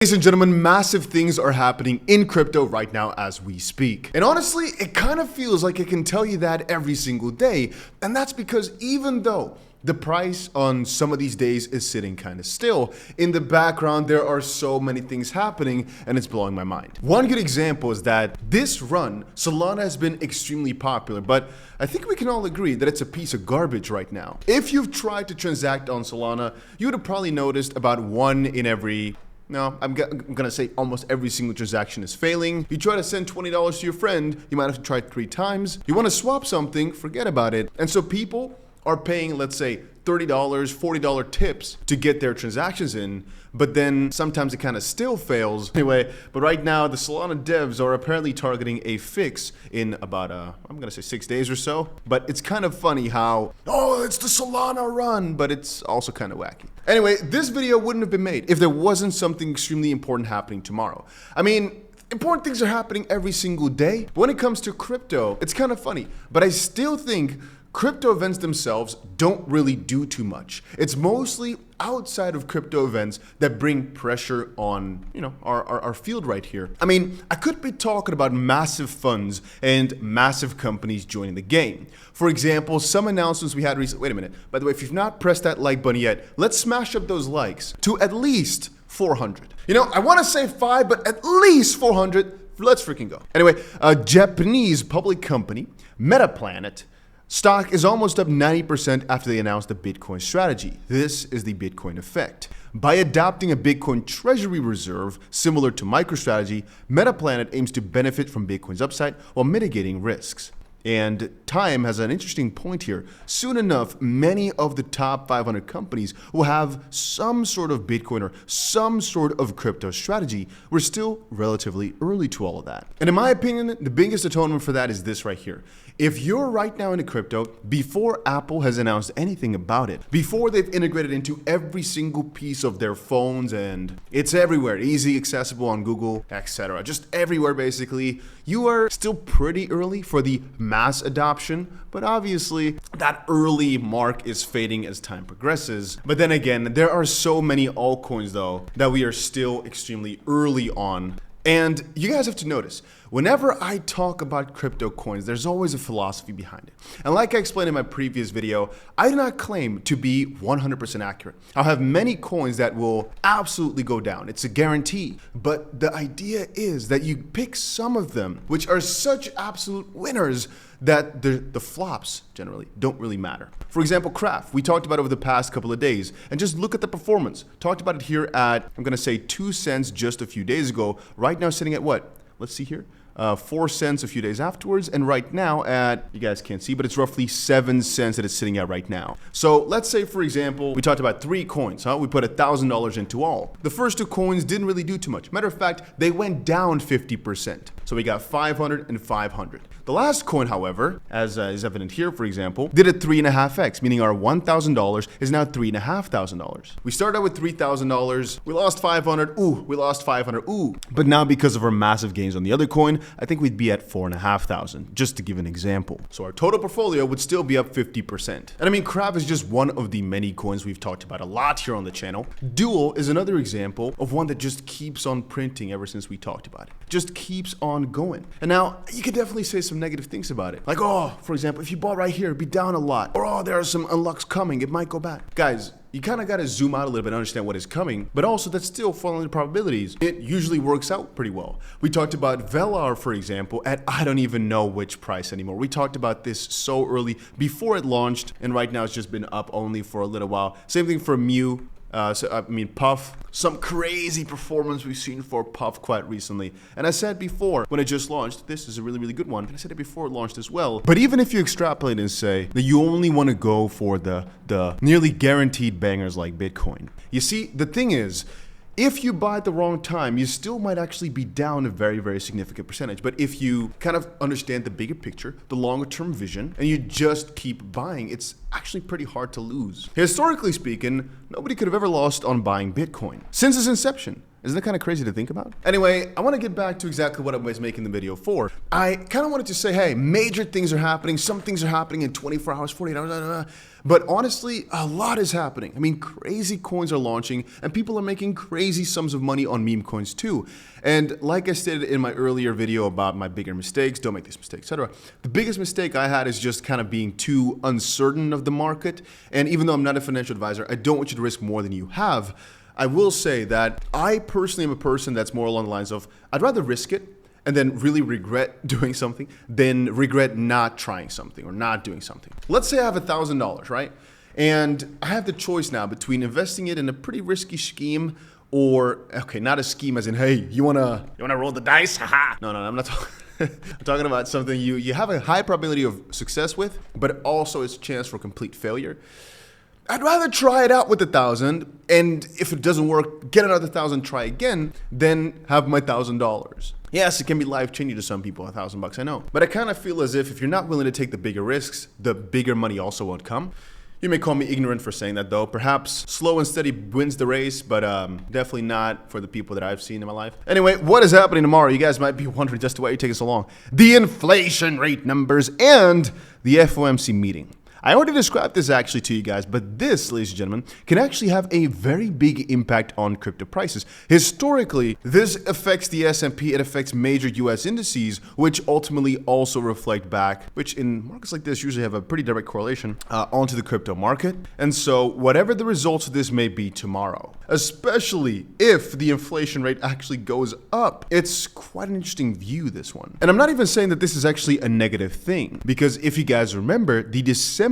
Ladies and gentlemen, massive things are happening in crypto right now as we speak. And honestly, it kind of feels like it can tell you that every single day. And that's because even though the price on some of these days is sitting kind of still, in the background there are so many things happening and it's blowing my mind. One good example is that this run, Solana has been extremely popular, but I think we can all agree that it's a piece of garbage right now. If you've tried to transact on Solana, you would have probably noticed about one in every I'm gonna say almost every single transaction is failing. You try to send $20 to your friend, you might have to try it 3 times. You want to swap something, forget about it. And so people are paying, let's say, $30, $40 tips to get their transactions in, but then sometimes it kind of still fails. Anyway, but right now the Solana devs are apparently targeting a fix in about, I'm gonna say 6 days or so. But it's kind of funny how, oh, it's the Solana run, but it's also kind of wacky. Anyway, this video wouldn't have been made if there wasn't something extremely important happening tomorrow. I mean, important things are happening every single day. But when it comes to crypto, it's kind of funny, but I still think crypto events themselves don't really do too much. It's mostly outside of crypto events that bring pressure on, our field right here. I mean, I could be talking about massive funds and massive companies joining the game. For example, some announcements we had recently. Wait a minute. By the way, if you've not pressed that like button yet, let's smash up those likes to at least 400. I want to say 5, but at least 400. Let's freaking go. Anyway, a Japanese public company, MetaPlanet, stock is almost up 90% after they announced the Bitcoin strategy. This is the Bitcoin effect. By adopting a Bitcoin treasury reserve similar to MicroStrategy, MetaPlanet aims to benefit from Bitcoin's upside while mitigating risks. And Time has an interesting point here. Soon enough, many of the top 500 companies will have some sort of Bitcoin or some sort of crypto strategy. We're still relatively early to all of that. And in my opinion, the biggest atonement for that is this right here. If you're right now into crypto, before Apple has announced anything about it, before they've integrated into every single piece of their phones and it's everywhere, easy, accessible on Google, etc., just everywhere basically, you are still pretty early for the mass adoption, but obviously that early mark is fading as time progresses. But then again, there are so many altcoins though that we are still extremely early on. And you guys have to notice, whenever I talk about crypto coins, there's always a philosophy behind it. And like I explained in my previous video, I do not claim to be 100% accurate. I'll have many coins that will absolutely go down. It's a guarantee. But the idea is that you pick some of them, which are such absolute winners that the flops generally don't really matter. For example, Craft, we talked about over the past couple of days, and just look at the performance. Talked about it here at, I'm gonna say 2 cents just a few days ago. Right now sitting at what? Let's see here. 4 cents a few days afterwards, and right now at, you guys can't see, but it's roughly 7 cents that it's sitting at right now. So let's say, for example, we talked about 3 coins, we put $1,000 into all. The first 2 coins didn't really do too much. Matter of fact, they went down 50%. So we got 500 and 500. The last coin, however, as is evident here, for example, did a 3.5x, meaning our $1,000 is now $3,500. We started out with $3,000, we lost 500, ooh, we lost 500, ooh. But now because of our massive gains on the other coin, I think we'd be at 4,500, just to give an example. So our total portfolio would still be up 50%. And I mean, Crab is just one of the many coins we've talked about a lot here on the channel. Dual is another example of one that just keeps on printing ever since we talked about it. Just keeps on going. And now you could definitely say some negative things about it. Like, oh, for example, if you bought right here, it'd be down a lot. Or, oh, there are some unlocks coming, it might go back. Guys, you kind of got to zoom out a little bit and understand what is coming, but also that's still following the probabilities. It usually works out pretty well. We talked about Velar, for example, at I don't even know which price anymore. We talked about this so early before it launched, and right now it's just been up only for a little while. Same thing for Mew. Puff, some crazy performance we've seen for Puff quite recently. And I said before, when it just launched, this is a really, really good one. And I said it before it launched as well. But even if you extrapolate and say that you only want to go for the nearly guaranteed bangers like Bitcoin, you see, the thing is, if you buy at the wrong time, you still might actually be down a very, very significant percentage. But if you kind of understand the bigger picture, the longer term vision, and you just keep buying, it's actually pretty hard to lose. Historically speaking, nobody could have ever lost on buying Bitcoin. Since its inception, Isn't that kind of crazy to think about? Anyway, I want to get back to exactly what I was making the video for. I kind of wanted to say, hey, major things are happening. Some things are happening in 24 hours, 48 hours, but honestly, a lot is happening. I mean, crazy coins are launching and people are making crazy sums of money on meme coins too. And like I stated in my earlier video about my bigger mistakes, don't make this mistake, etc. The biggest mistake I had is just kind of being too uncertain of the market. And even though I'm not a financial advisor, I don't want you to risk more than you have. I will say that I personally am a person that's more along the lines of, I'd rather risk it and then really regret doing something than regret not trying something or not doing something. Let's say I have $1,000, right? And I have the choice now between investing it in a pretty risky scheme or, okay, not a scheme as in, hey, you wanna roll the dice? Haha. No, I'm not talking. I'm talking about something you have a high probability of success with, but also it's a chance for complete failure. I'd rather try it out with 1,000, and if it doesn't work, get another 1,000, try again, than have my $1,000. Yes, it can be life-changing to some people, $1,000, I know. But I kind of feel as if you're not willing to take the bigger risks, the bigger money also won't come. You may call me ignorant for saying that though. Perhaps slow and steady wins the race, but definitely not for the people that I've seen in my life. Anyway, what is happening tomorrow? You guys might be wondering just why you're taking so long. The inflation rate numbers and the FOMC meeting. I already described this actually to you guys, but this, ladies and gentlemen, can actually have a very big impact on crypto prices. Historically, this affects the S&P, it affects major US indices, which ultimately also reflect back, which in markets like this usually have a pretty direct correlation onto the crypto market. And so whatever the results of this may be tomorrow, especially if the inflation rate actually goes up, it's quite an interesting view, this one. And I'm not even saying that this is actually a negative thing, because if you guys remember, the December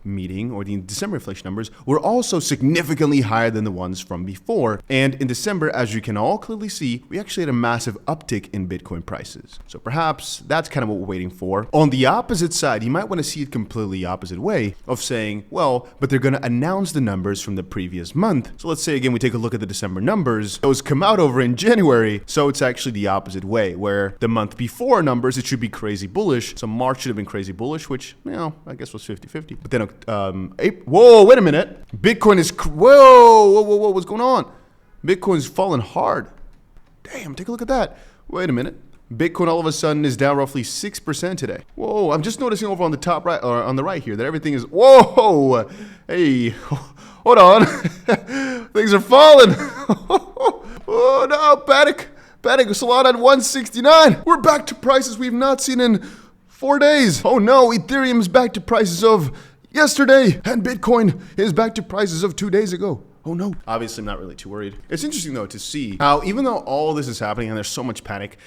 meeting or the December inflation numbers were also significantly higher than the ones from before. And in December, as you can all clearly see, we actually had a massive uptick in Bitcoin prices. So perhaps that's kind of what we're waiting for. On the opposite side, you might want to see it completely opposite way of saying, well, but they're going to announce the numbers from the previous month. So let's say again, we take a look at the December numbers. Those come out over in January. So it's actually the opposite way, where the month before numbers, it should be crazy bullish. So March should have been crazy bullish, which, you know, I guess was 50-50. But then, whoa, wait a minute. Bitcoin is, whoa, what's going on? Bitcoin's falling hard. Damn, take a look at that. Wait a minute. Bitcoin all of a sudden is down roughly 6% today. Whoa, I'm just noticing over on the top right, or on the right here, that everything is, whoa, hey, hold on. Things are falling. Oh no, panic, Solana at 169. We're back to prices we've not seen in 4 days. Oh no, Ethereum is back to prices of yesterday, and Bitcoin is back to prices of 2 days ago. Oh no. Obviously, I'm not really too worried. It's interesting though to see how even though all this is happening and there's so much panic,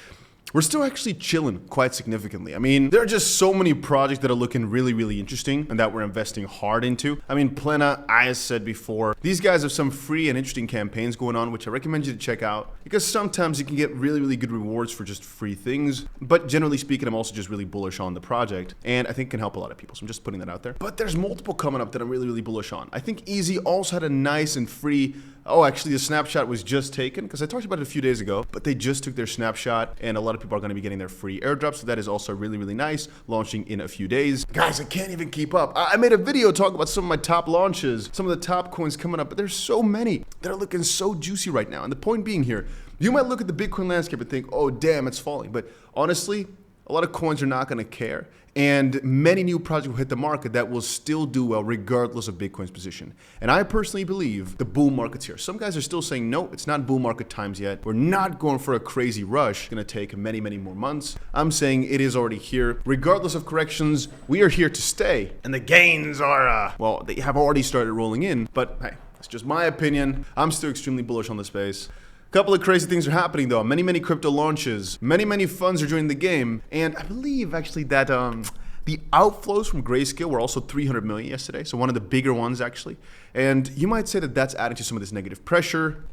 we're still actually chilling quite significantly. I mean, there are just so many projects that are looking really, really interesting and that we're investing hard into. I mean, Plena, I said before, these guys have some free and interesting campaigns going on, which I recommend you to check out because sometimes you can get really, really good rewards for just free things. But generally speaking, I'm also just really bullish on the project and I think can help a lot of people. So I'm just putting that out there. But there's multiple coming up that I'm really, really bullish on. I think Easy also had a nice and free, oh, actually the snapshot was just taken because I talked about it a few days ago, but they just took their snapshot and a lot of people are going to be getting their free airdrops. So that is also really, really nice, launching in a few days. Guys, I can't even keep up. I made a video talking about some of my top launches, some of the top coins coming up, but there's so many that are looking so juicy right now. And the point being here, you might look at the Bitcoin landscape and think, oh, damn, it's falling. But honestly, a lot of coins are not going to care. And many new projects will hit the market that will still do well regardless of Bitcoin's position. And I personally believe the bull market's here. Some guys are still saying, no, it's not bull market times yet. We're not going for a crazy rush. It's going to take many, many more months. I'm saying it is already here. Regardless of corrections, we are here to stay. And the gains are, well, they have already started rolling in. But hey, that's just my opinion. I'm still extremely bullish on the space. Couple of crazy things are happening though. Many crypto launches. Many funds are joining the game. And I believe actually that the outflows from Grayscale were also 300 million yesterday. So one of the bigger ones actually. And you might say that that's adding to some of this negative pressure.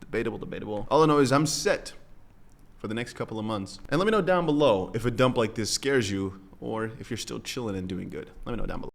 Debatable. All I know is I'm set for the next couple of months. And let me know down below if a dump like this scares you or if you're still chilling and doing good. Let me know down below.